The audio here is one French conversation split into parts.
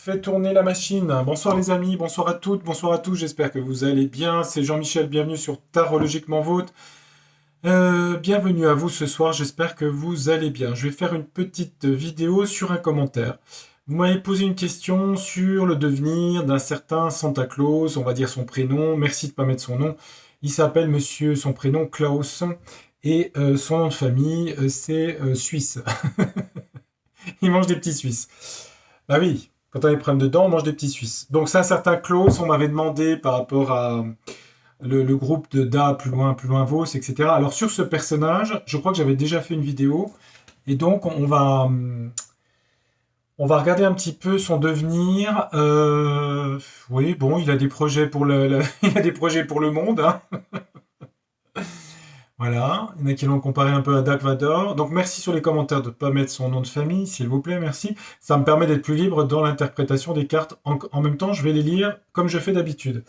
fait tourner la machine. Bonsoir les amis, bonsoir à toutes, bonsoir à tous, j'espère que vous allez bien. C'est Jean-Michel, bienvenue sur Tarologiquement Vôtre. Bienvenue à vous ce soir, j'espère que vous allez bien. Je vais faire une petite vidéo sur un commentaire. Vous m'avez posé une question sur le devenir d'un certain Santa Claus, on va dire son prénom, merci de ne pas mettre son nom. Il s'appelle monsieur, son prénom Klaus, et son nom de famille, c'est Suisse. Il mange des petits Suisses. Bah oui, quand on a des problèmes de dents, on mange des petits Suisses. Donc c'est un certain Klaus, on m'avait demandé par rapport à le groupe de Da, plus loin Vos, etc. Alors sur ce personnage, je crois que j'avais déjà fait une vidéo, et donc on va regarder un petit peu son devenir. Oui, bon, il a des projets pour il a des projets pour le monde, hein. Voilà, il y en a qui l'ont comparé un peu à Dark Vador. Donc merci sur les commentaires de ne pas mettre son nom de famille, s'il vous plaît, merci. Ça me permet d'être plus libre dans l'interprétation des cartes. En même temps, je vais les lire comme je fais d'habitude.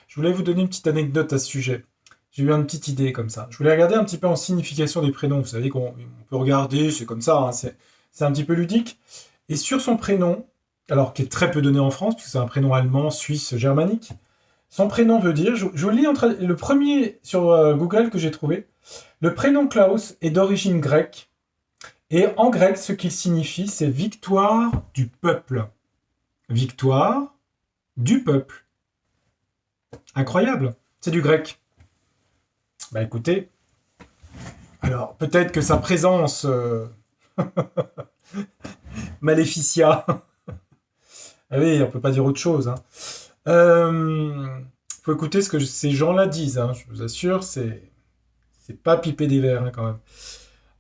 Je voulais vous donner une petite anecdote à ce sujet. J'ai eu une petite idée comme ça. Je voulais regarder un petit peu en signification des prénoms. Vous savez qu'on peut regarder, c'est comme ça, hein, c'est un petit peu ludique. Et sur son prénom, alors qui est très peu donné en France, puisque c'est un prénom allemand, suisse, germanique, son prénom veut dire, je vous le lis le premier sur Google que j'ai trouvé, le prénom Klaus est d'origine grecque, et en grec, ce qu'il signifie, c'est victoire du peuple. Victoire du peuple. Incroyable, c'est du grec. Bah écoutez, alors peut-être que sa présence Maléficia, ah oui, on peut pas dire autre chose, hein. Faut écouter ce que ces gens-là disent, hein, je vous assure, c'est pas piper des verres, hein, quand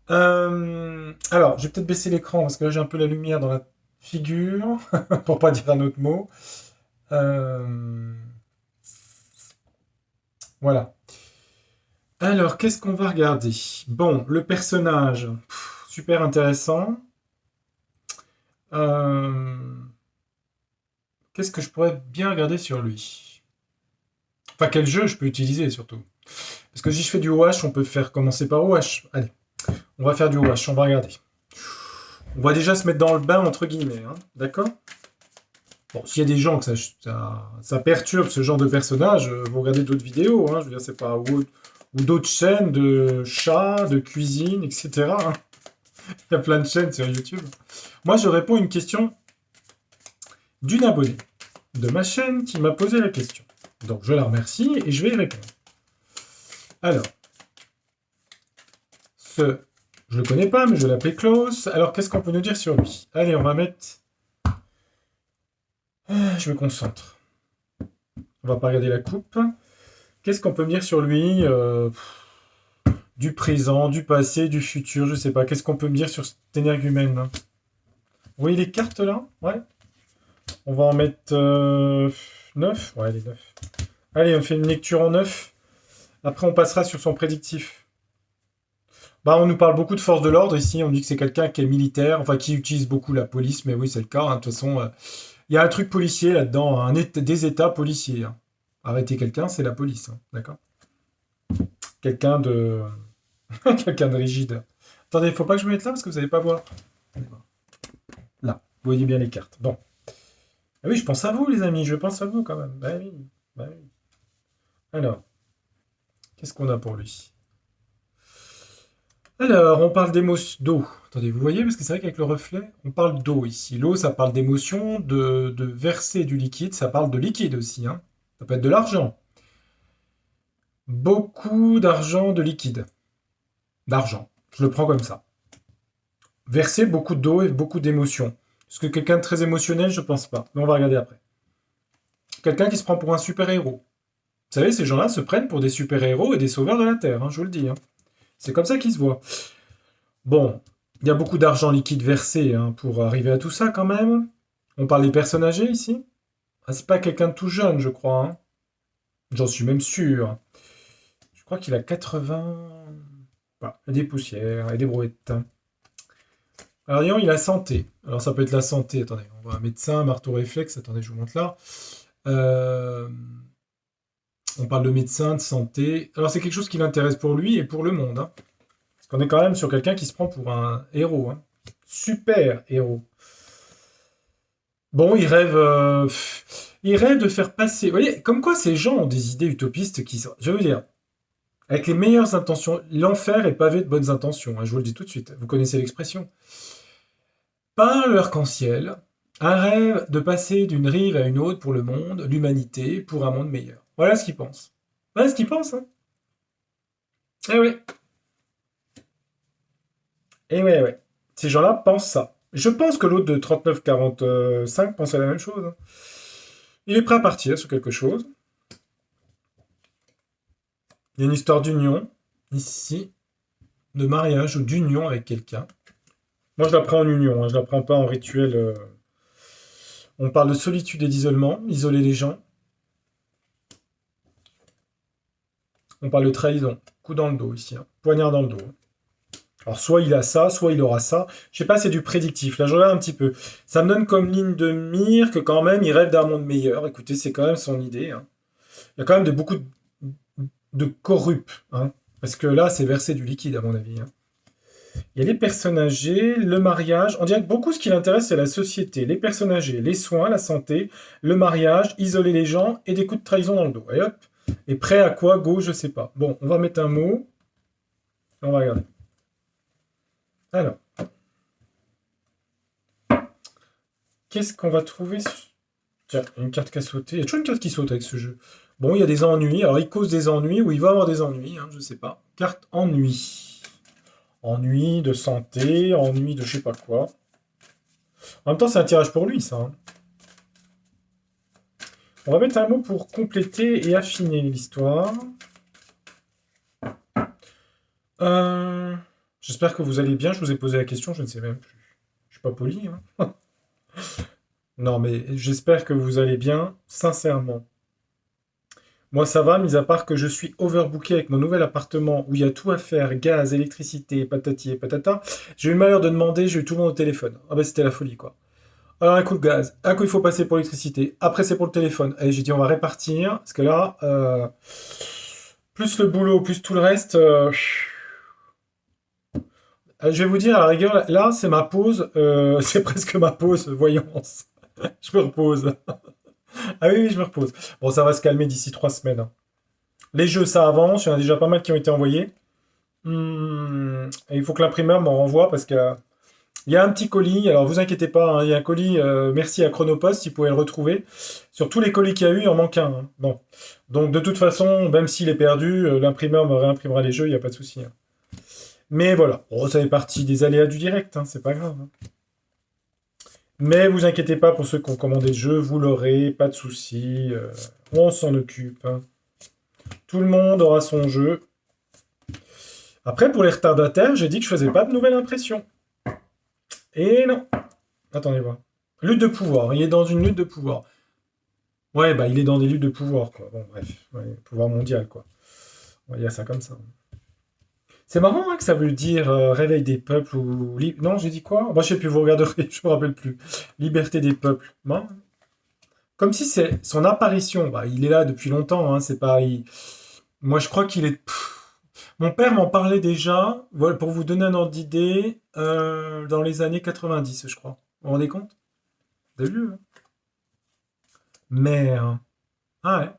même. Alors, je vais peut-être baisser l'écran parce que là j'ai un peu la lumière dans la figure, pour pas dire un autre mot. Voilà. Alors, qu'est-ce qu'on va regarder? Bon, le personnage, super intéressant. Qu'est-ce que je pourrais bien regarder sur lui? Enfin, quel jeu je peux utiliser surtout? Parce que si je fais du OH, on peut faire commencer par OH. Allez, on va faire du OH, on va regarder. On va déjà se mettre dans le bain, entre guillemets, hein, d'accord? Bon, s'il y a des gens que ça perturbe ce genre de personnage, vous regardez d'autres vidéos, hein, je veux dire, c'est pas... Ou d'autres chaînes de chats, de cuisine, etc., hein. Il y a plein de chaînes sur YouTube. Moi, je réponds à une question d'une abonnée de ma chaîne qui m'a posé la question. Donc, je la remercie et je vais y répondre. Alors, je le connais pas, mais je l'appelle Klaus. Alors, qu'est-ce qu'on peut nous dire sur lui? Allez, on va mettre... Je me concentre. On va pas regarder la coupe. Qu'est-ce qu'on peut me dire sur lui? Du présent, du passé, du futur, je sais pas. Qu'est-ce qu'on peut me dire sur cet énergumène, là? Vous voyez les cartes, là? Ouais. On va en mettre 9. Ouais, les 9. Allez, on fait une lecture en 9. Après, on passera sur son prédictif. Bah, on nous parle beaucoup de force de l'ordre ici. On dit que c'est quelqu'un qui est militaire, enfin qui utilise beaucoup la police, mais oui, c'est le cas, hein. De toute façon, il y a un truc policier là-dedans, des états policiers, hein. Arrêter quelqu'un, c'est la police, hein, d'accord? Quelqu'un de... quelqu'un de rigide. Attendez, faut pas que je me mette là parce que vous n'allez pas voir. Là, vous voyez bien les cartes. Bon. Ah oui, je pense à vous, les amis, je pense à vous quand même. Bah oui, bah oui. Alors, qu'est-ce qu'on a pour lui? Alors, on parle d'eau. Attendez, vous voyez, parce que c'est vrai qu'avec le reflet, on parle d'eau ici. L'eau, ça parle d'émotion, de verser du liquide, ça parle de liquide aussi, hein. Ça peut être de l'argent. Beaucoup d'argent, de liquide. D'argent. Je le prends comme ça. Verser beaucoup d'eau et beaucoup d'émotion. Est-ce que quelqu'un de très émotionnel, je pense pas. Mais on va regarder après. Quelqu'un qui se prend pour un super-héros. Vous savez, ces gens-là se prennent pour des super-héros et des sauveurs de la Terre, hein, je vous le dis, hein. C'est comme ça qu'ils se voient. Bon, il y a beaucoup d'argent liquide versé, hein, pour arriver à tout ça quand même. On parle des personnes âgées ici. Ah, c'est pas quelqu'un de tout jeune, je crois, hein. J'en suis même sûr. Je crois qu'il a 80... Voilà, il y a des poussières et des brouettes. Alors, disons, il a santé. Alors, ça peut être la santé. Attendez, on voit un médecin, marteau réflexe. Attendez, je vous montre là. On parle de médecin, de santé. Alors, c'est quelque chose qui l'intéresse pour lui et pour le monde, hein. Parce qu'on est quand même sur quelqu'un qui se prend pour un héros, hein. Super héros. Bon, il rêve de faire passer. Vous voyez, comme quoi ces gens ont des idées utopistes qui sont. Je veux dire, avec les meilleures intentions, l'enfer est pavé de bonnes intentions, hein, je vous le dis tout de suite. Vous connaissez l'expression. Par l'arc-en-ciel, un rêve de passer d'une rive à une autre pour le monde, l'humanité, pour un monde meilleur. Voilà ce qu'ils pensent. Voilà ce qu'ils pensent, hein. Eh oui, eh oui, eh oui. Ces gens-là pensent ça. Je pense que l'autre de 39-45 pense à la même chose, hein. Il est prêt à partir sur quelque chose. Il y a une histoire d'union, ici, de mariage ou d'union avec quelqu'un. Moi, je la prends en union, hein, je la prends pas en rituel. On parle de solitude et d'isolement, isoler les gens. On parle de trahison, coup dans le dos ici, hein, poignard dans le dos. Alors, soit il a ça, soit il aura ça. Je sais pas, c'est du prédictif. Là, je regarde un petit peu. Ça me donne comme ligne de mire que quand même, il rêve d'un monde meilleur. Écoutez, c'est quand même son idée, hein. Il y a quand même beaucoup de corrupts, hein. Parce que là, c'est verser du liquide, à mon avis, hein. Il y a les personnes âgées, le mariage. On dirait que beaucoup ce qui l'intéresse, c'est la société, les personnes âgées, les soins, la santé, le mariage, isoler les gens et des coups de trahison dans le dos. Et hop. Et prêt à quoi? Go, je sais pas. Bon, on va mettre un mot. On va regarder. Alors, qu'est-ce qu'on va trouver? Tiens, une carte qui a sauté. Il y a toujours une carte qui saute avec ce jeu. Bon, il y a des ennuis. Alors, il cause des ennuis ou il va avoir des ennuis, hein, je sais pas. Carte ennui. Ennui de santé, ennui de je sais pas quoi. En même temps, c'est un tirage pour lui, ça, hein. On va mettre un mot pour compléter et affiner l'histoire. Euh, J'espère que vous allez bien. Je vous ai posé la question, je ne sais même plus. Je suis pas poli, hein. Non, mais j'espère que vous allez bien, sincèrement. Moi, ça va, mis à part que je suis overbooké avec mon nouvel appartement où il y a tout à faire, gaz, électricité, patati et patata. J'ai eu le malheur de demander, j'ai eu tout le monde au téléphone. Ah ben, c'était la folie, quoi. Alors, un coup de gaz, un coup il faut passer pour l'électricité, après c'est pour le téléphone. Et j'ai dit, on va répartir, parce que là, plus le boulot, plus tout le reste, je vais vous dire, à la rigueur, là, c'est ma pause, c'est presque ma pause voyance. Je me repose. Ah oui, oui, je me repose. Bon, ça va se calmer d'ici 3 semaines, hein. Les jeux, ça avance, il y en a déjà pas mal qui ont été envoyés. Et il faut que l'imprimeur m'en renvoie parce que il y a un petit colis. Alors vous inquiétez pas, hein, il y a un colis. Merci à Chronopost, si vous pouvez le retrouver. Sur tous les colis qu'il y a eu, il en manque un, hein. Bon. Donc de toute façon, même s'il est perdu, l'imprimeur me réimprimera les jeux, il n'y a pas de souci, hein. Mais voilà, bon, ça fait partie des aléas du direct, hein, c'est pas grave, hein. Mais vous inquiétez pas pour ceux qui ont commandé le jeu, vous l'aurez, pas de souci. On s'en occupe, hein. Tout le monde aura son jeu. Après, pour les retardataires, j'ai dit que je faisais pas de nouvelle impression. Et non. Attendez voir. Lutte de pouvoir. Il est dans une lutte de pouvoir. Ouais, bah il est dans des luttes de pouvoir, quoi. Bon, bref. Ouais, pouvoir mondial, quoi. On va dire ça comme ça. C'est marrant, hein, que ça veut dire réveil des peuples ou... Non, j'ai dit quoi? Bah, je sais plus, vous regarderez, je me rappelle plus. Liberté des peuples. Bon. Comme si c'est son apparition. Bah, il est là depuis longtemps, hein, c'est pas... Moi, je crois qu'il est... Mon père m'en parlait déjà, voilà, pour vous donner un ordre d'idée, dans les années 90, je crois. Vous vous rendez compte? C'est vieux, hein. Mère. Ah ouais.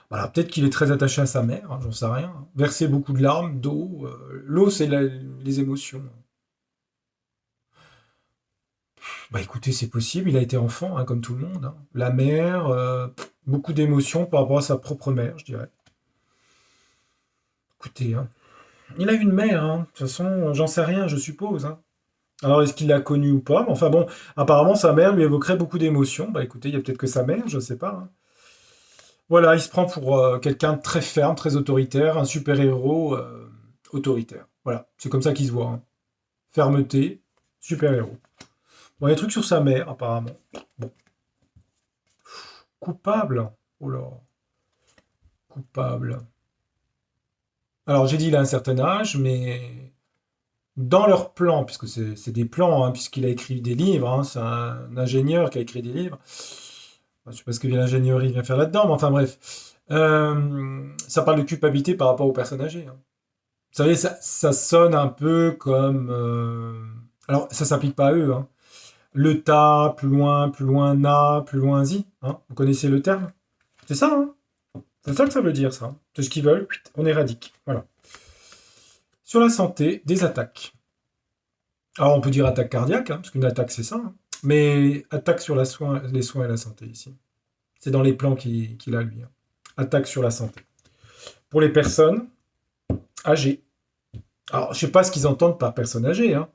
Voilà, peut-être qu'il est très attaché à sa mère, hein, j'en sais rien, hein. Verser beaucoup de larmes, d'eau. L'eau, c'est les émotions. Bah écoutez, c'est possible, il a été enfant, hein, comme tout le monde, hein. La mère, beaucoup d'émotions par rapport à sa propre mère, je dirais. Écoutez, hein. Il a une mère, hein. De toute façon, j'en sais rien, je suppose, hein. Alors, est-ce qu'il l'a connue ou pas? Mais enfin bon, apparemment, sa mère lui évoquerait beaucoup d'émotions. Bah écoutez, il y a peut-être que sa mère, je ne sais pas, hein. Voilà, il se prend pour quelqu'un de très ferme, très autoritaire, un super-héros autoritaire. Voilà, c'est comme ça qu'il se voit, hein. Fermeté, super-héros. Bon, il y a des trucs sur sa mère, apparemment. Bon, coupable. Oh là, coupable. Alors, j'ai dit il a un certain âge, mais dans leur plan, puisque c'est des plans, hein, puisqu'il a écrit des livres, hein, c'est un ingénieur qui a écrit des livres. Enfin, je sais pas ce que l'ingénierie vient faire là-dedans, mais enfin bref. Ça parle de culpabilité par rapport aux personnes âgées, hein. Vous savez, ça sonne un peu comme... Alors, ça s'applique pas à eux, hein. le ta, plus loin na, plus loin zi. Hein, vous connaissez le terme? C'est ça, hein? C'est ça que ça veut dire, ça. C'est ce qu'ils veulent, on éradique. Voilà. Sur la santé, des attaques. Alors, on peut dire attaque cardiaque, hein, parce qu'une attaque, c'est ça. Hein. Mais attaque sur les soins et la santé, ici. C'est dans les plans qu'il a, lui. Hein. Attaque sur la santé. Pour les personnes âgées. Alors, je sais pas ce qu'ils entendent par personnes âgées. Hein.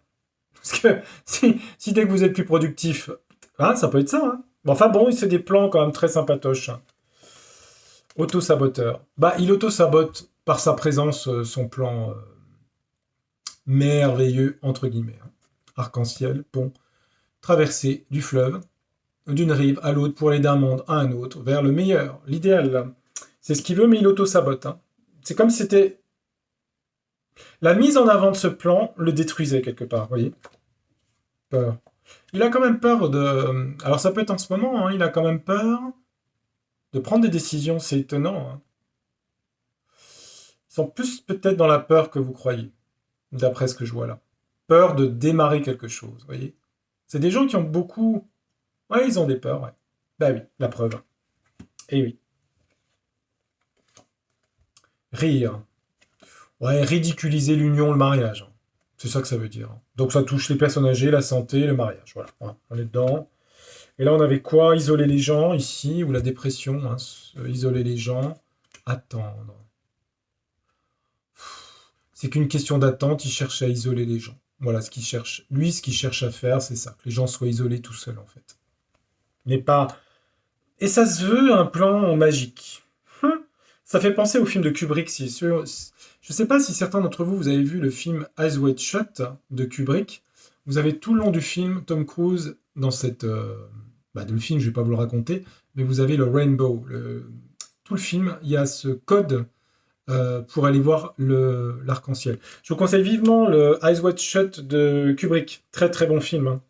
Parce que si dès que vous êtes plus productif, hein, ça peut être ça. Hein. Enfin bon, c'est des plans quand même très sympatoches. Hein. Auto-saboteur. Bah, il auto-sabote par sa présence son plan merveilleux, entre guillemets. Hein. Arc-en-ciel, pont, traversée du fleuve, d'une rive à l'autre pour aller d'un monde à un autre, vers le meilleur, l'idéal. C'est ce qu'il veut, mais il auto-sabote. Hein. C'est comme si c'était... La mise en avant de ce plan le détruisait quelque part, vous voyez. Peur. Il a quand même peur de... Alors ça peut être en ce moment, hein, il a quand même peur de prendre des décisions, c'est étonnant. Hein. Ils sont plus peut-être dans la peur que vous croyez, d'après ce que je vois là. Peur de démarrer quelque chose, vous voyez. C'est des gens qui ont beaucoup... Ouais, ils ont des peurs, ouais. Ben oui, la preuve. Eh oui. Rire. Ouais, ridiculiser l'union, le mariage. C'est ça que ça veut dire. Donc ça touche les personnes âgées, la santé, le mariage. Voilà, on est dedans. Et là, on avait quoi? Isoler les gens, ici, ou la dépression. Hein, isoler les gens. Attendre. C'est qu'une question d'attente, il cherche à isoler les gens. Voilà ce qu'il cherche. Lui, ce qu'il cherche à faire, c'est ça. Que les gens soient isolés tout seuls, en fait. Mais pas... Et ça se veut un plan magique. Ça fait penser au film de Kubrick. Je ne sais pas si certains d'entre vous, vous avez vu le film Eyes Wide Shut de Kubrick. Vous avez tout le long du film Tom Cruise dans cette... le film, je ne vais pas vous le raconter, mais vous avez le rainbow. Tout le film, il y a ce code pour aller voir l'arc-en-ciel. Je vous conseille vivement le Eyes Wide Shut de Kubrick. Très très bon film. Hein.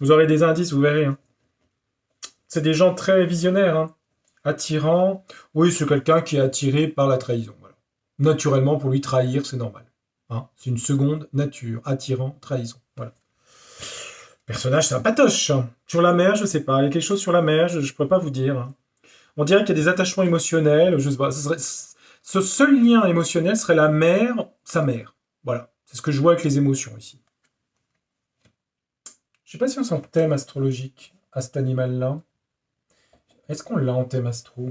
Vous aurez des indices, vous verrez. Hein. C'est des gens très visionnaires. Hein. Attirant. Oui, c'est quelqu'un qui est attiré par la trahison. Voilà. Naturellement, pour lui, trahir, c'est normal. Hein. C'est une seconde nature. Attirant, trahison. Voilà. Personnage sympatoche. Hein. Sur la mer, je sais pas. Il y a quelque chose sur la mer, je ne pourrais pas vous dire. Hein. On dirait qu'il y a des attachements émotionnels. Je sais pas. Ce seul lien émotionnel serait la mère, sa mère. Voilà. C'est ce que je vois avec les émotions ici. Je sais pas si on sent thème astrologique à cet animal-là. Est-ce qu'on l'a en thème astro?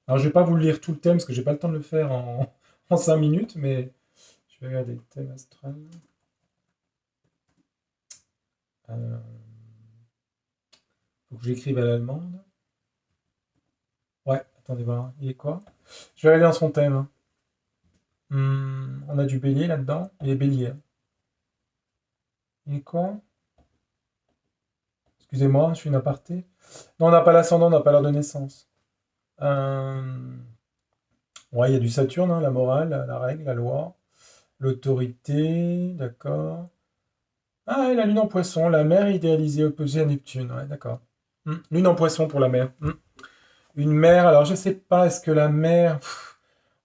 Alors, je vais pas vous lire tout le thème parce que j'ai pas le temps de le faire en 5 minutes, mais je vais regarder le thème astral. Faut que j'écrive à l'allemande. Ouais, attendez voir. Il est quoi? Je vais aller dans son thème. Hein. On a du bélier là-dedans. Il est bélier. Hein. Il est quoi? Excusez-moi, je suis une aparté. Non, on n'a pas l'ascendant, on n'a pas l'heure de naissance. Ouais, il y a du Saturne, hein, la morale, la règle, la loi, l'autorité, d'accord. Ah, et la lune en poisson, la mer idéalisée opposée à Neptune, ouais, d'accord. Lune en poisson pour la mer. Une mer, alors je sais pas, est-ce que la mer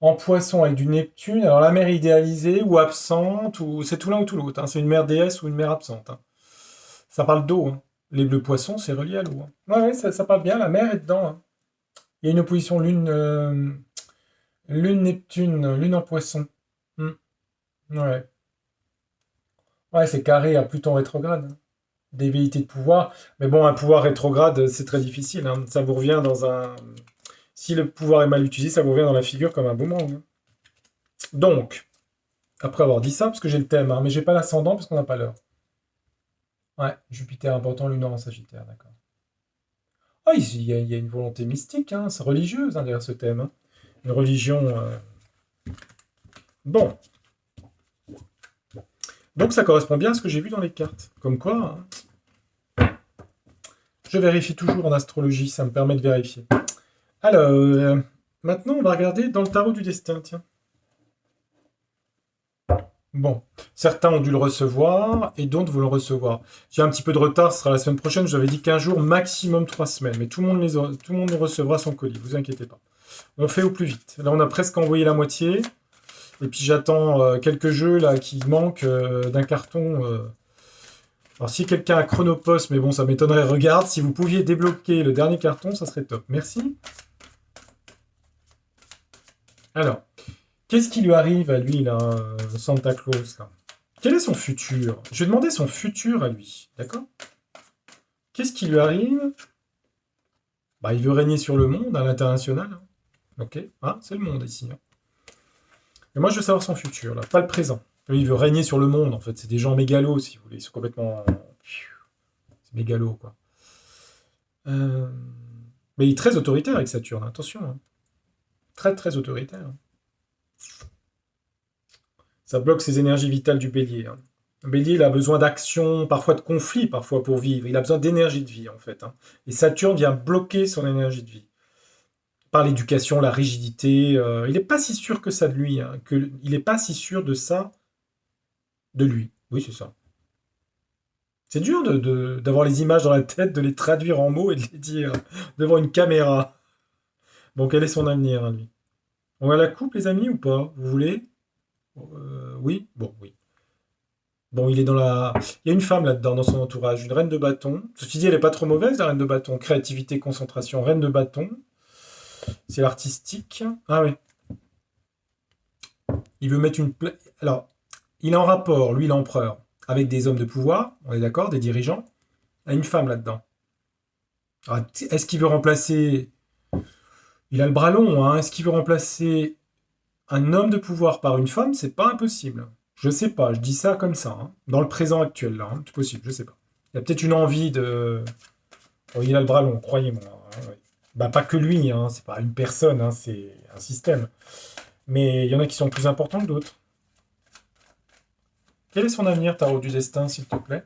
en poisson avec du Neptune, alors la mer idéalisée ou absente, ou c'est tout l'un ou tout l'autre, hein, c'est une mer déesse ou une mer absente. Hein. Ça parle d'eau, hein. Le poisson, c'est relié à l'eau. Hein. Ouais, ça parle bien, la mer est dedans. Hein. Il y a une opposition Lune-Neptune, Lune en poisson. Ouais. Ouais, c'est carré à Pluton rétrograde. Hein. Des velléités de pouvoir. Mais bon, un pouvoir rétrograde, c'est très difficile. Hein. Ça vous revient dans un... Si le pouvoir est mal utilisé, ça vous revient dans la figure comme un boomerang. Hein. Donc, après avoir dit ça, parce que j'ai le thème, hein, mais j'ai pas l'ascendant parce qu'on n'a pas l'heure. Ouais, Jupiter important, lunaire en Sagittaire, d'accord. Ah, il y a une volonté mystique, hein, c'est religieuse hein, derrière ce thème. Hein. Une religion... Bon. Donc ça correspond bien à ce que j'ai vu dans les cartes. Comme quoi, hein. Je vérifie toujours en astrologie, ça me permet de vérifier. Alors, maintenant on va regarder dans le tarot du destin, tiens. Bon, certains ont dû le recevoir et d'autres vont le recevoir. J'ai un petit peu de retard, ce sera la semaine prochaine. J'avais dit 15 jours, maximum 3 semaines. Mais tout le monde recevra son colis, vous inquiétez pas. On fait au plus vite. Là, on a presque envoyé la moitié. Et puis j'attends quelques jeux là qui manquent d'un carton. Alors, si quelqu'un a Chronopost, mais bon, ça m'étonnerait, regarde, si vous pouviez débloquer le dernier carton, ça serait top. Merci. Alors, qu'est-ce qui lui arrive à lui, là, Santa Claus, là? Quel est son futur? Je vais demander son futur à lui, d'accord? Qu'est-ce qui lui arrive? Bah, il veut régner sur le monde, à l'international, hein. Ok, ah, c'est le monde ici, hein. Et moi, je veux savoir son futur, là, pas le présent. Lui, il veut régner sur le monde, en fait. C'est des gens mégalos, si vous voulez. Ils sont complètement... C'est mégalo, quoi. Euh, Mais il est très autoritaire avec Saturne, attention, hein. Très, très autoritaire, hein. Ça bloque ses énergies vitales du bélier, hein. Le bélier, il a besoin d'action, parfois de conflit, parfois pour vivre. Il a besoin d'énergie de vie, en fait, hein. Et Saturne vient bloquer son énergie de vie. Par l'éducation, la rigidité. Il n'est pas si sûr que ça de lui, hein, il n'est pas si sûr de ça de lui. Oui, c'est ça. C'est dur d'avoir les images dans la tête, de les traduire en mots et de les dire devant une caméra. Bon, quel est son avenir, hein, lui? On va à la coupe, les amis, ou pas? Vous voulez? Oui? Bon, oui. Bon, il est dans la... Il y a une femme là-dedans, dans son entourage, une reine de bâton. Ceci dit, elle est pas trop mauvaise, la reine de bâton. Créativité, concentration, reine de bâton. C'est l'artistique. Ah oui. Il veut mettre une... Alors, il est en rapport, lui, l'empereur, avec des hommes de pouvoir, on est d'accord, des dirigeants. Il y a une femme là-dedans. Alors, est-ce qu'il veut remplacer... Il a le bras long, hein. Est-ce qu'il veut remplacer un homme de pouvoir par une femme? C'est pas impossible. Je sais pas, je dis ça comme ça, hein. Dans le présent actuel, là, hein. C'est possible, je sais pas. Il y a peut-être une envie de... Oh, il a le bras long, croyez-moi, hein, ouais. Bah, pas que lui, hein. C'est pas une personne, hein. C'est un système. Mais il y en a qui sont plus importants que d'autres. Quel est son avenir, Tarot du Destin, s'il te plaît?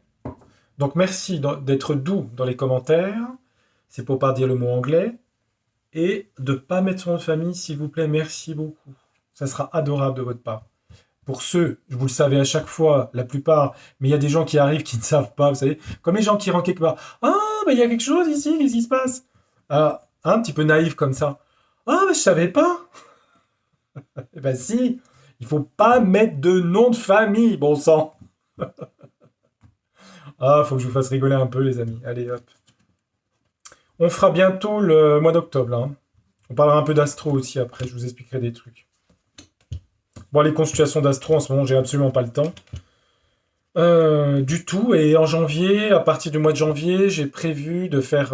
Donc merci d'être doux dans les commentaires. C'est pour pas dire le mot anglais. Et de ne pas mettre son nom de famille, s'il vous plaît. Merci beaucoup. Ça sera adorable de votre part. Pour ceux, vous le savez à chaque fois, la plupart, mais il y a des gens qui arrivent qui ne savent pas, vous savez, comme les gens qui rentrent quelque part. Ah, mais il y a quelque chose ici, qu'est-ce qui se passe? Ah, un petit peu naïf comme ça. Ah, mais je savais pas. Eh ben si, il faut pas mettre de nom de famille, bon sang. Ah, faut que je vous fasse rigoler un peu, les amis. Allez, hop. On fera bientôt le mois d'octobre, là, hein. On parlera un peu d'astro aussi après, je vous expliquerai des trucs. Bon, les consultations d'astro, en ce moment, j'ai absolument pas le temps. Du tout. Et en janvier, à partir du mois de janvier, j'ai prévu de faire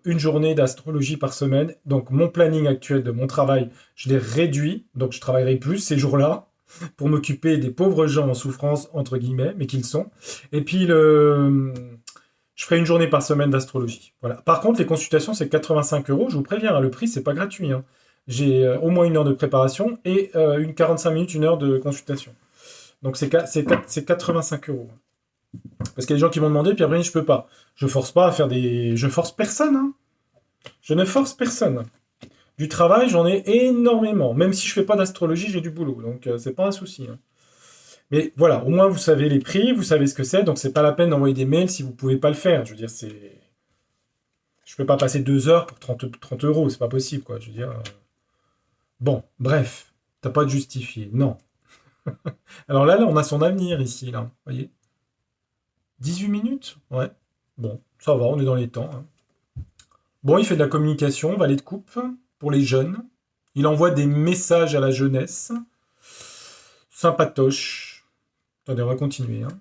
une journée d'astrologie par semaine. Donc, mon planning actuel de mon travail, je l'ai réduit. Donc, je travaillerai plus ces jours-là pour m'occuper des pauvres gens en souffrance, entre guillemets, mais qu'ils sont. Et puis, je ferai une journée par semaine d'astrologie. Voilà. Par contre, les consultations, c'est 85 euros. Je vous préviens, hein, le prix, c'est pas gratuit, hein. J'ai au moins une heure de préparation et une 45 minutes, une heure de consultation. Donc c'est 85 euros. Parce qu'il y a des gens qui m'ont demandé, puis après, je peux pas. Je force pas à faire des... Je force personne, hein. Je ne force personne. Du travail, j'en ai énormément. Même si je fais pas d'astrologie, j'ai du boulot. Donc c'est pas un souci, hein. Mais voilà, au moins vous savez les prix, vous savez ce que c'est, donc c'est pas la peine d'envoyer des mails si vous pouvez pas le faire. Je veux dire, c'est... Je peux pas passer 2 heures pour 30 euros, c'est pas possible, quoi. Je veux dire... Bon, bref, t'as pas de justifié. Non. Alors là, on a son avenir ici, là. Vous voyez? 18 minutes? Ouais. Bon, ça va, on est dans les temps, hein. Bon, il fait de la communication, valet de coupe, pour les jeunes. Il envoie des messages à la jeunesse. Sympatoche. Attendez, on va continuer, hein.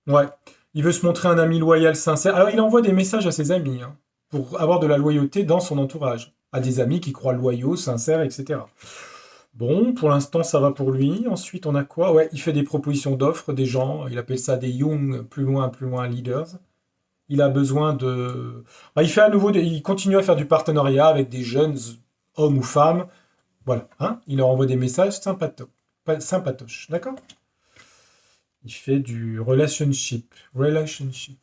Ouais. Il veut se montrer un ami loyal, sincère. Alors, il envoie des messages à ses amis, hein, pour avoir de la loyauté dans son entourage. À des amis qui croient loyaux, sincères, etc. Bon, pour l'instant, ça va pour lui. Ensuite, on a quoi? Ouais, il fait des propositions d'offres, des gens. Il appelle ça des young, plus loin, leaders. Il a besoin de... Bah, il fait à nouveau... Il continue à faire du partenariat avec des jeunes hommes ou femmes. Voilà, hein, il leur envoie des messages sympatoches. D'accord? Il fait du relationship. Relationship.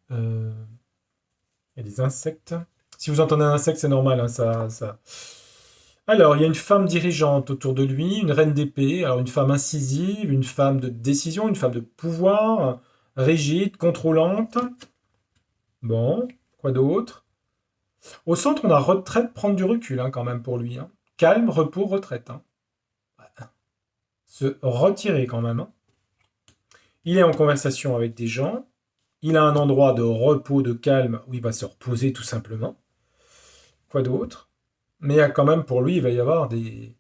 Il y a des insectes. Si vous entendez un insecte, c'est normal, hein, ça... Alors, il y a une femme dirigeante autour de lui, une reine d'épée, alors une femme incisive, une femme de décision, une femme de pouvoir, rigide, contrôlante. Bon, quoi d'autre? Au centre, on a retraite, prendre du recul, hein, quand même, pour lui, hein. Calme, repos, retraite, hein. Se retirer, quand même, hein. Il est en conversation avec des gens. Il a un endroit de repos, de calme, où il va se reposer tout simplement. Quoi d'autre? Mais il y a quand même, pour lui, il va y avoir des...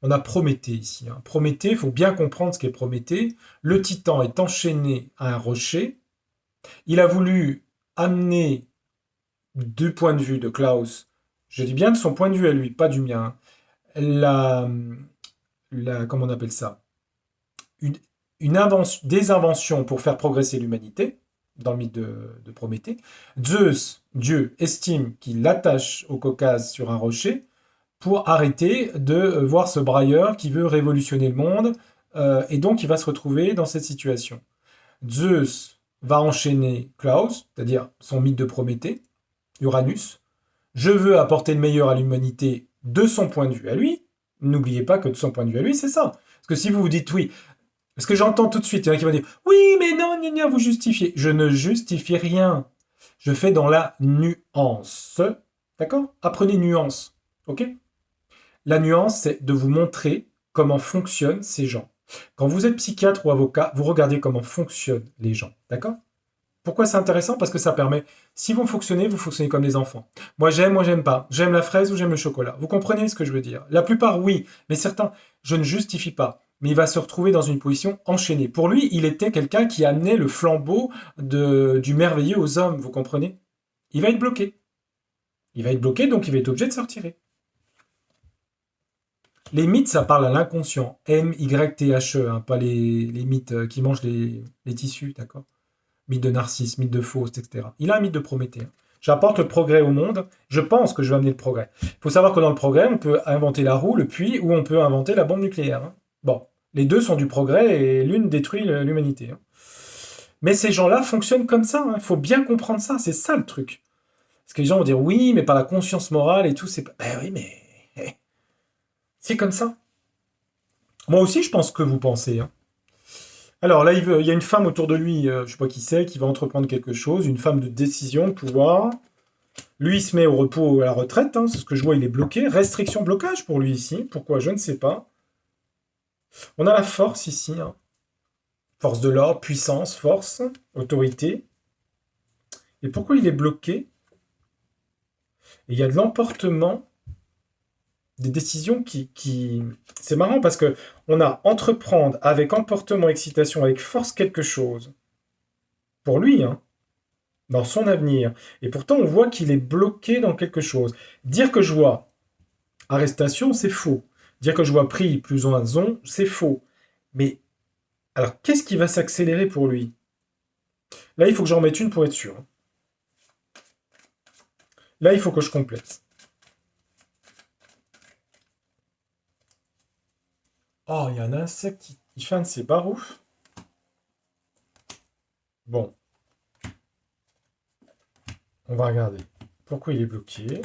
On a Prométhée ici, hein. Prométhée, il faut bien comprendre ce qu'est Prométhée. Le titan est enchaîné à un rocher. Il a voulu amener, du point de vue de Klaus, je dis bien de son point de vue à lui, pas du mien, la, comment on appelle ça? Une, des inventions pour faire progresser l'humanité, dans le mythe de Prométhée. Zeus, Dieu, estime qu'il l'attache au Caucase sur un rocher pour arrêter de voir ce brailleur qui veut révolutionner le monde, et donc il va se retrouver dans cette situation. Zeus va enchaîner Klaus, c'est-à-dire son mythe de Prométhée, Uranus. Je veux apporter le meilleur à l'humanité de son point de vue à lui. N'oubliez pas que de son point de vue à lui, c'est ça. Parce que si vous vous dites oui, parce que j'entends tout de suite, il y en a qui vont dire oui, mais non, gna, gna, vous justifiez. Je ne justifie rien. Je fais dans la nuance. D'accord? Apprenez nuance. Ok? La nuance, c'est de vous montrer comment fonctionnent ces gens. Quand vous êtes psychiatre ou avocat, vous regardez comment fonctionnent les gens. D'accord? Pourquoi c'est intéressant? Parce que ça permet, si vous fonctionnez comme les enfants. Moi j'aime pas. J'aime la fraise ou j'aime le chocolat. Vous comprenez ce que je veux dire? La plupart, oui, mais certains, je ne justifie pas. Mais il va se retrouver dans une position enchaînée. Pour lui, il était quelqu'un qui amenait le flambeau du merveilleux aux hommes, vous comprenez? Il va être bloqué. Il va être bloqué, donc il va être obligé de se retirer. Les mythes, ça parle à l'inconscient. M-Y-T-H-E, hein, pas les mythes qui mangent les tissus, d'accord? Mythe de Narcisse, mythe de Faust, etc. Il a un mythe de Prométhée, hein. J'apporte le progrès au monde. Je pense que je vais amener le progrès. Il faut savoir que dans le progrès, on peut inventer la roue, le puits, ou on peut inventer la bombe nucléaire, hein. Bon, les deux sont du progrès et l'une détruit l'humanité, hein. Mais ces gens-là fonctionnent comme ça, hein. Il faut bien comprendre ça. C'est ça le truc. Parce que les gens vont dire oui, mais par la conscience morale et tout, c'est pas. Ben oui, mais c'est comme ça. Moi aussi, je pense que vous pensez, hein. Alors là, il y a une femme autour de lui, je ne sais pas qui c'est, qui va entreprendre quelque chose, une femme de décision, de pouvoir. Lui, il se met au repos, à la retraite, hein, c'est ce que je vois, il est bloqué. Restriction, blocage pour lui ici. Pourquoi? Je ne sais pas. On a la force ici, hein. Force de l'ordre, puissance, force, autorité. Et pourquoi il est bloqué? Et il y a de l'emportement, des décisions qui... C'est marrant parce que on a entreprendre avec emportement, excitation, avec force quelque chose. Pour lui, hein, dans son avenir. Et pourtant, on voit qu'il est bloqué dans quelque chose. Dire que je vois arrestation, c'est faux. Dire que je vois pris plus ou moins zone, c'est faux. Mais alors, qu'est-ce qui va s'accélérer pour lui? Là, il faut que j'en mette une pour être sûr, hein. Là, il faut que je complète. Oh, il y a un insecte qui fait un de ses baroufs. Bon, on va regarder. Pourquoi il est bloqué?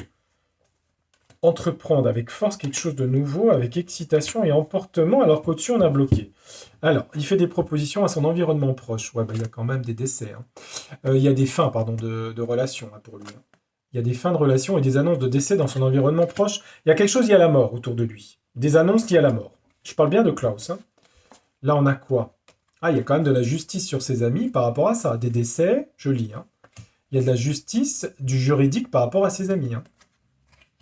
Entreprendre avec force quelque chose de nouveau, avec excitation et emportement, alors qu'au-dessus, on a bloqué. Alors, il fait des propositions à son environnement proche. Ouais, bah, il y a quand même des décès, hein. Il y a des fins, pardon, de relations, hein, pour lui, hein. Il y a des fins de relations et des annonces de décès dans son environnement proche. Il y a quelque chose lié à la mort autour de lui. Des annonces liées à la mort. Je parle bien de Klaus, hein. Là, on a quoi? Ah, il y a quand même de la justice sur ses amis par rapport à ça. Des décès, je lis, hein. Il y a de la justice, du juridique par rapport à ses amis, hein.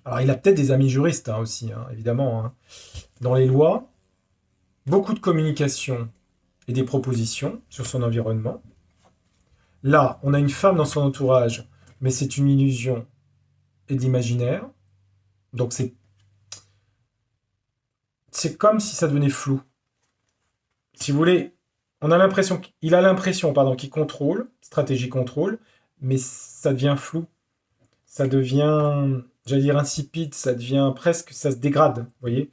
Alors, il a peut-être des amis juristes, hein, aussi, hein, évidemment, hein. Dans les lois, beaucoup de communication et des propositions sur son environnement. Là, on a une femme dans son entourage, mais c'est une illusion et d'imaginaire. Donc, c'est comme si ça devenait flou. Si vous voulez, il a l'impression, pardon, qu'il contrôle, stratégie contrôle, mais ça devient flou. Ça devient, j'allais dire insipide, ça devient presque, ça se dégrade, vous voyez.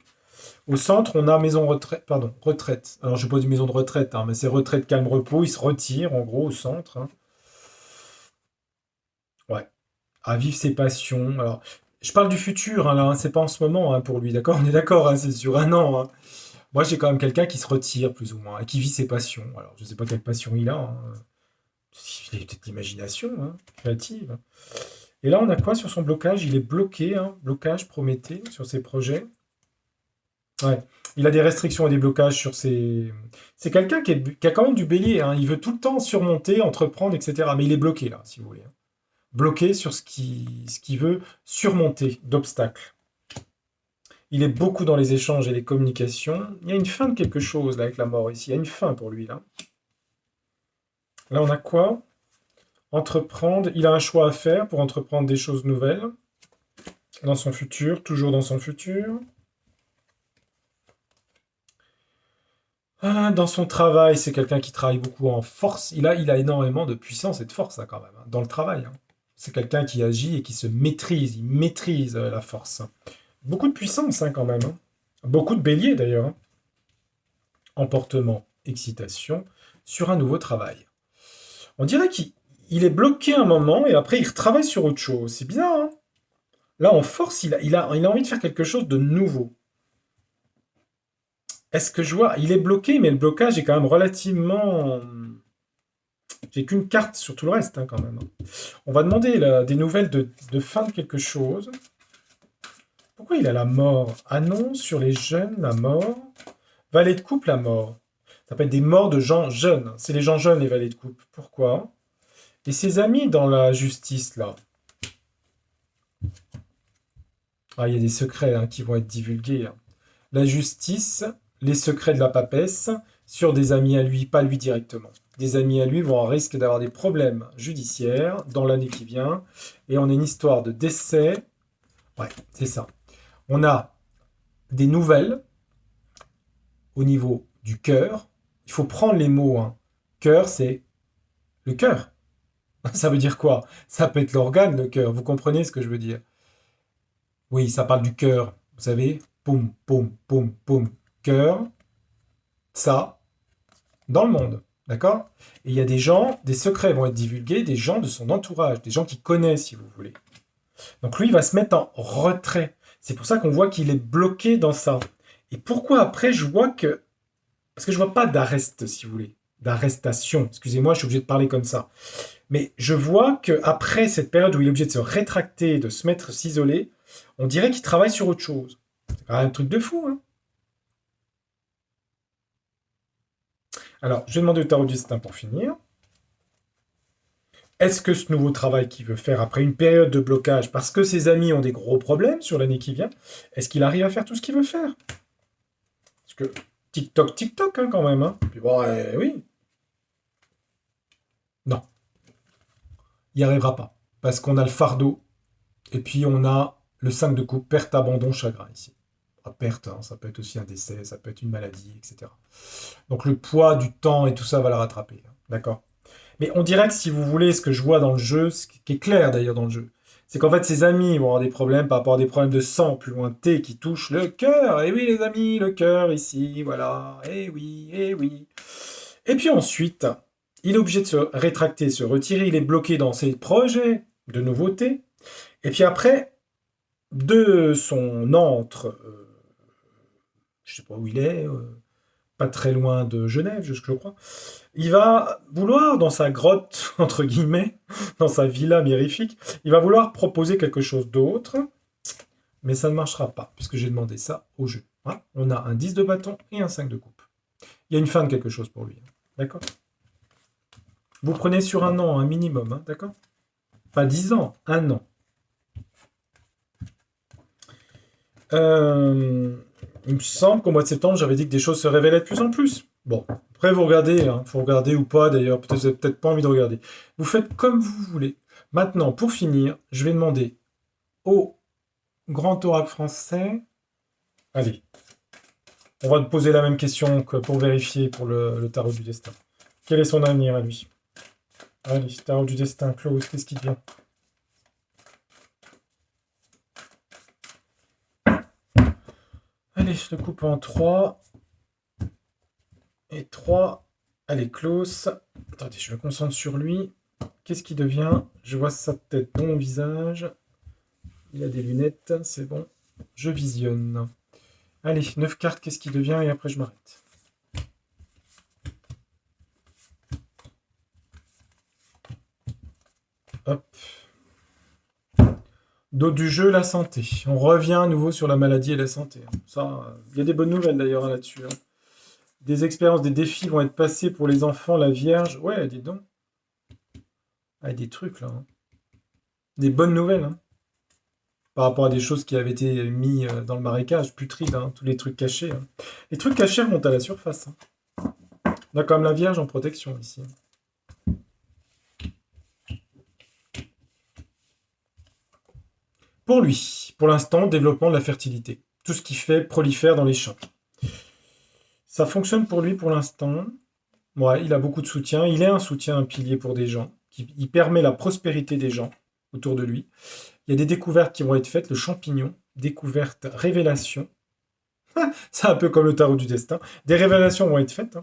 Au centre, on a maison retraite, pardon, retraite. Alors, je pose une maison de retraite, hein, mais c'est retraite, calme, repos. Il se retire, en gros, au centre, hein. Ouais. À vivre ses passions. Alors, je parle du futur, hein, là, hein, c'est pas en ce moment, hein, pour lui, d'accord? On est d'accord, hein, c'est sur un an, hein. Moi, j'ai quand même quelqu'un qui se retire, plus ou moins, et qui vit ses passions. Alors, je sais pas quelle passion il a, hein. Il a peut-être l'imagination, hein, créative. Et là, on a quoi sur son blocage? Il est bloqué, hein, blocage Prométhée sur ses projets. Ouais. Il a des restrictions et des blocages sur ses... C'est quelqu'un qui a quand même du bélier, hein. Il veut tout le temps surmonter, entreprendre, etc. Mais il est bloqué, là, si vous voulez, hein. Bloqué sur ce qu'il veut surmonter d'obstacles. Il est beaucoup dans les échanges et les communications. Il y a une fin de quelque chose, là, avec la mort, ici. Il y a une fin pour lui, là. Là, on a quoi? Entreprendre. Il a un choix à faire pour entreprendre des choses nouvelles. Dans son futur, toujours dans son futur. Ah, dans son travail, c'est quelqu'un qui travaille beaucoup en force. Il a énormément de puissance et de force, là, quand même, hein, dans le travail, hein. C'est quelqu'un qui agit et qui se maîtrise. Il maîtrise la force. Beaucoup de puissance, hein, quand même, hein. Beaucoup de bélier, d'ailleurs, hein. Emportement, excitation, sur un nouveau travail. On dirait qu'il est bloqué un moment et après il retravaille sur autre chose. C'est bizarre, hein. Là, en force, il a envie de faire quelque chose de nouveau. Est-ce que je vois? Il est bloqué, mais le blocage est quand même relativement... J'ai qu'une carte sur tout le reste, hein, quand même, hein. On va demander là, des nouvelles de fin de quelque chose. Pourquoi il a la mort? Ah non, sur les jeunes, la mort. Valet de coupe, la mort. Ça peut être des morts de gens jeunes. C'est les gens jeunes, les valets de coupe. Pourquoi? Et ses amis dans la justice, là. Ah, il y a des secrets, hein, qui vont être divulgués, hein. La justice, les secrets de la papesse, sur des amis à lui, pas lui directement. Des amis à lui vont avoir risque d'avoir des problèmes judiciaires dans l'année qui vient. Et on a une histoire de décès. Ouais, c'est ça. On a des nouvelles au niveau du cœur. Il faut prendre les mots, hein. Cœur, c'est le cœur. Ça veut dire quoi? Ça peut être l'organe, le cœur. Vous comprenez ce que je veux dire? Oui, ça parle du cœur. Vous savez, poum, poum, poum, poum, cœur, ça, dans le monde. D'accord? Et il y a des gens, des secrets vont être divulgués, des gens de son entourage, des gens qui connaissent, si vous voulez. Donc lui, il va se mettre en retrait. C'est pour ça qu'on voit qu'il est bloqué dans ça. Et pourquoi après, je vois que... Parce que je vois pas d'arrest, si vous voulez. D'arrestation. Excusez-moi, je suis obligé de parler comme ça. Mais je vois qu'après cette période où il est obligé de se rétracter, de se mettre, s'isoler, on dirait qu'il travaille sur autre chose. C'est quand même un truc de fou, hein. Alors, je vais demander au tarot du destin pour finir. Est-ce que ce nouveau travail qu'il veut faire après une période de blocage, parce que ses amis ont des gros problèmes sur l'année qui vient, est-ce qu'il arrive à faire tout ce qu'il veut faire? Parce que TikTok, TikTok, hein, quand même, hein. Puis bon, oui. Non, il n'y arrivera pas. Parce qu'on a le fardeau, et puis on a le 5 de coupe, perte, abandon, chagrin ici. Ah, perte, hein, ça peut être aussi un décès, ça peut être une maladie, etc. Donc le poids du temps et tout ça va la rattraper, hein. D'accord? Mais on dirait que si vous voulez, ce que je vois dans le jeu, ce qui est clair d'ailleurs dans le jeu, c'est qu'en fait ses amis vont avoir des problèmes par rapport à des problèmes de sang plus loin T qui touchent le cœur. Et oui les amis, le cœur ici, voilà. Et oui, et oui. Et puis ensuite, il est obligé de se rétracter, se retirer, il est bloqué dans ses projets de nouveautés. Et puis après, de son antre, je sais pas où il est, pas très loin de Genève, je crois. Il va vouloir, dans sa grotte, entre guillemets, dans sa villa mirifique, il va vouloir proposer quelque chose d'autre, mais ça ne marchera pas, puisque j'ai demandé ça au jeu. Hein, on a un 10 de bâton et un 5 de coupe. Il y a une fin de quelque chose pour lui. Hein, d'accord? Vous prenez sur un an, un minimum, hein, d'accord? Pas 10 ans, un an. Il me semble qu'au mois de septembre, j'avais dit que des choses se révélaient de plus en plus. Bon, après vous regardez, hein, faut regarder ou pas d'ailleurs, peut-être vous n'avez peut-être pas envie de regarder. Vous faites comme vous voulez. Maintenant, pour finir, je vais demander au grand oracle français. Allez, on va te poser la même question que pour vérifier pour le tarot du destin. Quel est son avenir à lui? Allez, tarot du destin, close, qu'est-ce qui vient? Allez, je le coupe en 3. Et 3. Allez, close. Attendez, je me concentre sur lui. Qu'est-ce qui devient? Je vois sa tête, mon visage. Il a des lunettes, c'est bon. Je visionne. Allez, 9 cartes, qu'est-ce qui devient? Et après, je m'arrête. Hop. D'autres du jeu, la santé. On revient à nouveau sur la maladie et la santé. Ça, il y a des bonnes nouvelles d'ailleurs là-dessus. Des expériences, des défis vont être passés pour les enfants, la Vierge. Ouais, dis donc. Ah, des trucs là. Des bonnes nouvelles. Par rapport à des choses qui avaient été mis dans le marécage, putrides, tous les trucs cachés. Les trucs cachés remontent à la surface. On a quand même la Vierge en protection ici. Pour lui, pour l'instant, développement de la fertilité. Tout ce qui fait prolifère dans les champs. Ça fonctionne pour lui pour l'instant. Ouais, il a beaucoup de soutien. Il est un soutien, un pilier pour des gens. Il permet la prospérité des gens autour de lui. Il y a des découvertes qui vont être faites. Le champignon, découverte, révélation. C'est un peu comme le tarot du destin. Des révélations vont être faites.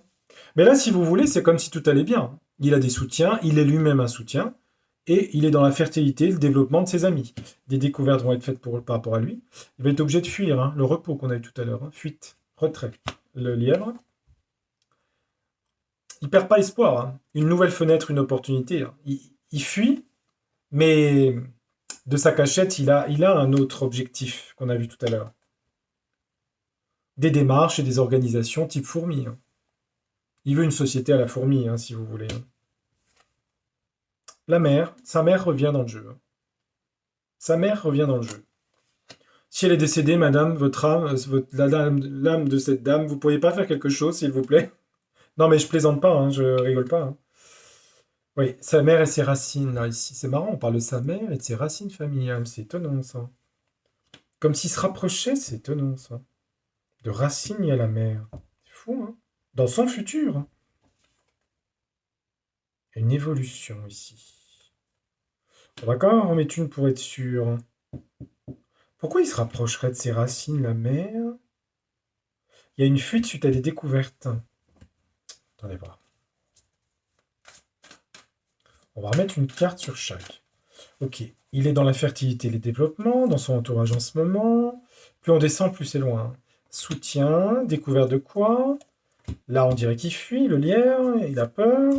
Mais là, si vous voulez, c'est comme si tout allait bien. Il a des soutiens, il est lui-même un soutien, et il est dans la fertilité, le développement de ses amis. Des découvertes vont être faites par rapport à lui. Il va être obligé de fuir, le repos qu'on a eu tout à l'heure. Fuite, retrait. Le lièvre, il perd pas espoir. Une nouvelle fenêtre, une opportunité. Il fuit, mais de sa cachette, il a un autre objectif qu'on a vu tout à l'heure. Des démarches et des organisations type fourmi. Il veut une société à la fourmi, si vous voulez. La mère, sa mère revient dans le jeu. Sa mère revient dans le jeu. Si elle est décédée, madame, votre âme, l'âme de cette dame, vous pourriez pas faire quelque chose, s'il vous plaît? Non, mais je plaisante pas, je rigole pas. Oui, sa mère et ses racines, là, ici. C'est marrant, on parle de sa mère et de ses racines familiales. C'est étonnant, ça. Comme s'il se rapprochait, c'est étonnant, ça. De racines, il y a la mère. C'est fou, hein? Dans son futur. Une évolution, ici. On va quand même en remettre une pour être sûr. Pourquoi il se rapprocherait de ses racines, la mère? Il y a une fuite suite à des découvertes. Attendez voir. On va remettre une carte sur chaque. Ok. Il est dans la fertilité et les développements, dans son entourage en ce moment. Plus on descend, plus c'est loin. Soutien, découvert de quoi? Là, on dirait qu'il fuit, le lièvre, il a peur.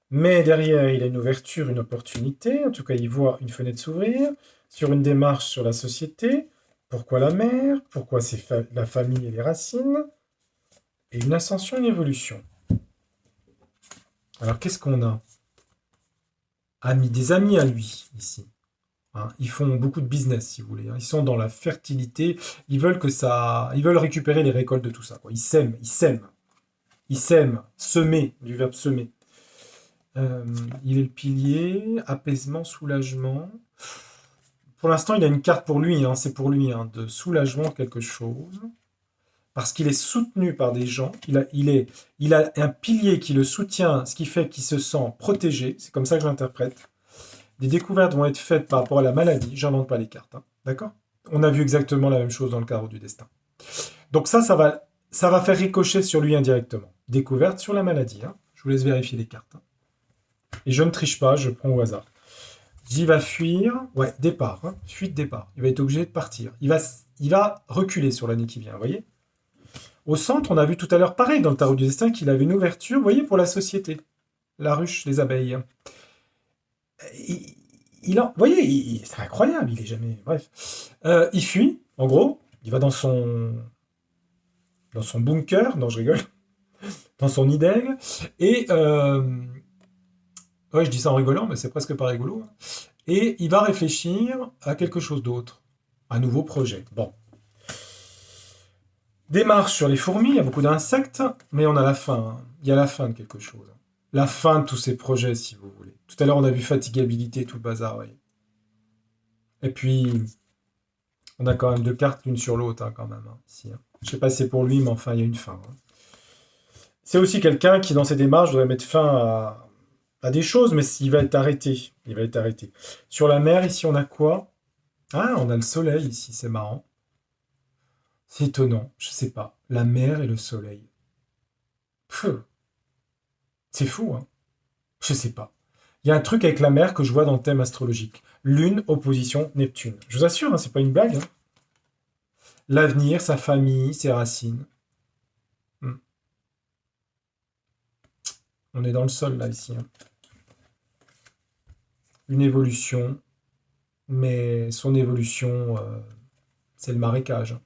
Mais derrière, il a une ouverture, une opportunité. En tout cas, il voit une fenêtre s'ouvrir sur une démarche sur la société. Pourquoi la mère? Pourquoi la famille et les racines? Et une ascension, une évolution. Alors, qu'est-ce qu'on a? Des amis à lui, ici. Ils font beaucoup de business, si vous voulez. Ils sont dans la fertilité. Ils veulent récupérer les récoltes de tout ça. Ils sèment, ils sèment. Ils sèment, semer, du verbe semer. Il est le pilier, apaisement, soulagement. Pour l'instant, il a une carte pour lui, c'est pour lui, de soulagement quelque chose. Parce qu'il est soutenu par des gens. Il a un pilier qui le soutient, ce qui fait qu'il se sent protégé. C'est comme ça que je l'interprète. Des découvertes vont être faites par rapport à la maladie. J'invente pas les cartes, d'accord? On a vu exactement la même chose dans le carreau du destin. Donc ça va faire ricocher sur lui indirectement. Découverte sur la maladie. Je vous laisse vérifier les cartes. Et je ne triche pas, je prends au hasard. J'y va fuir. Ouais, départ. Fuite, départ. Il va être obligé de partir. Il va reculer sur l'année qui vient, vous voyez? Au centre, on a vu tout à l'heure, pareil, dans le tarot du destin, qu'il avait une ouverture, vous voyez, pour la société. La ruche, les abeilles. Vous voyez, c'est incroyable, il est jamais... Bref. Il fuit, en gros. Il va dans son bunker. Non, je rigole. Dans son nid d'aigle. Et... ouais, je dis ça en rigolant, mais c'est presque pas rigolo. Et il va réfléchir à quelque chose d'autre. Un nouveau projet. Bon. Démarche sur les fourmis, il y a beaucoup d'insectes, mais on a la fin. Il y a la fin de quelque chose. La fin de tous ces projets, si vous voulez. Tout à l'heure, on a vu fatigabilité, tout le bazar, oui. Et puis, on a quand même deux cartes l'une sur l'autre, quand même, ici. Je sais pas si c'est pour lui, mais enfin, il y a une fin. C'est aussi quelqu'un qui, dans ses démarches, devrait mettre fin à des choses, mais il va être arrêté. Il va être arrêté. Sur la mer, ici, on a quoi? Ah, on a le soleil, ici, c'est marrant. C'est étonnant, je sais pas. La mer et le soleil. Pfff, c'est fou, Je sais pas. Il y a un truc avec la mer que je vois dans le thème astrologique. Lune, opposition, Neptune. Je vous assure, c'est pas une blague. L'avenir, sa famille, ses racines. Hmm. On est dans le sol, là, ici. Une évolution. mais son évolution, c'est le marécage.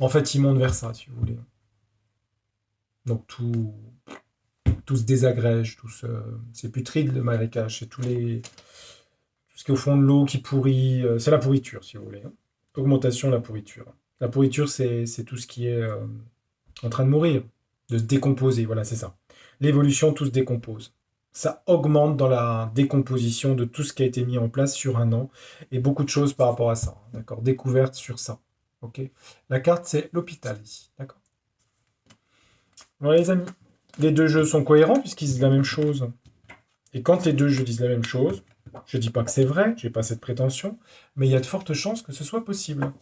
En fait, il monte vers ça, si vous voulez. Donc tout se désagrège, c'est putride le marécage, c'est tout ce qui est au fond de l'eau qui pourrit, c'est la pourriture, si vous voulez, hein. Augmentation de la pourriture. La pourriture, c'est tout ce qui est en train de mourir, de se décomposer, voilà, c'est ça. L'évolution, tout se décompose. Ça augmente dans la décomposition de tout ce qui a été mis en place sur un an, et beaucoup de choses par rapport à ça, hein, d'accord? Découverte sur ça, ok? La carte, c'est l'hôpital ici, d'accord? Voilà les amis, les deux jeux sont cohérents puisqu'ils disent la même chose. Et quand les deux jeux disent la même chose, je ne dis pas que c'est vrai, je n'ai pas cette prétention, mais il y a de fortes chances que ce soit possible.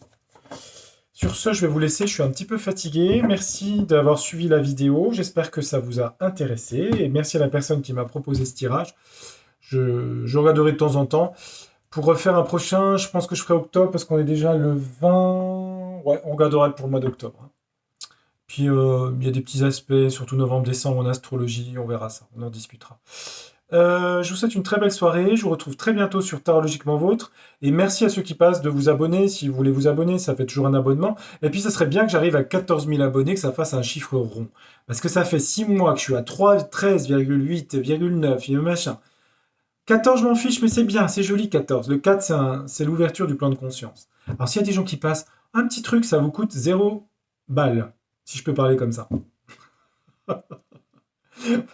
Sur ce, je vais vous laisser, je suis un petit peu fatigué. Merci d'avoir suivi la vidéo, j'espère que ça vous a intéressé, et merci à la personne qui m'a proposé ce tirage. Je regarderai de temps en temps. Pour refaire un prochain, je pense que je ferai octobre, parce qu'on est déjà le 20... Ouais, on regardera pour le mois d'octobre, hein. Puis il y a des petits aspects, surtout novembre-décembre en astrologie, on verra ça, on en discutera. Je vous souhaite une très belle soirée, je vous retrouve très bientôt sur Tarologiquement Vôtre, et merci à ceux qui passent de vous abonner, si vous voulez vous abonner, ça fait toujours un abonnement, et puis ça serait bien que j'arrive à 14 000 abonnés, que ça fasse un chiffre rond, parce que ça fait 6 mois que je suis à 3, 13,8,9, et machin. 14, je m'en fiche, mais c'est bien, c'est joli 14. Le 4, c'est l'ouverture du plan de conscience. Alors s'il y a des gens qui passent, un petit truc, ça vous coûte 0 balles, si je peux parler comme ça.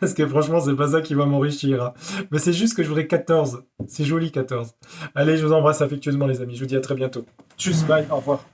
Parce que franchement, c'est pas ça qui va m'enrichir, hein. Mais c'est juste que je voudrais 14. C'est joli 14. Allez, je vous embrasse affectueusement les amis. Je vous dis à très bientôt. Tchuss, bye, au revoir.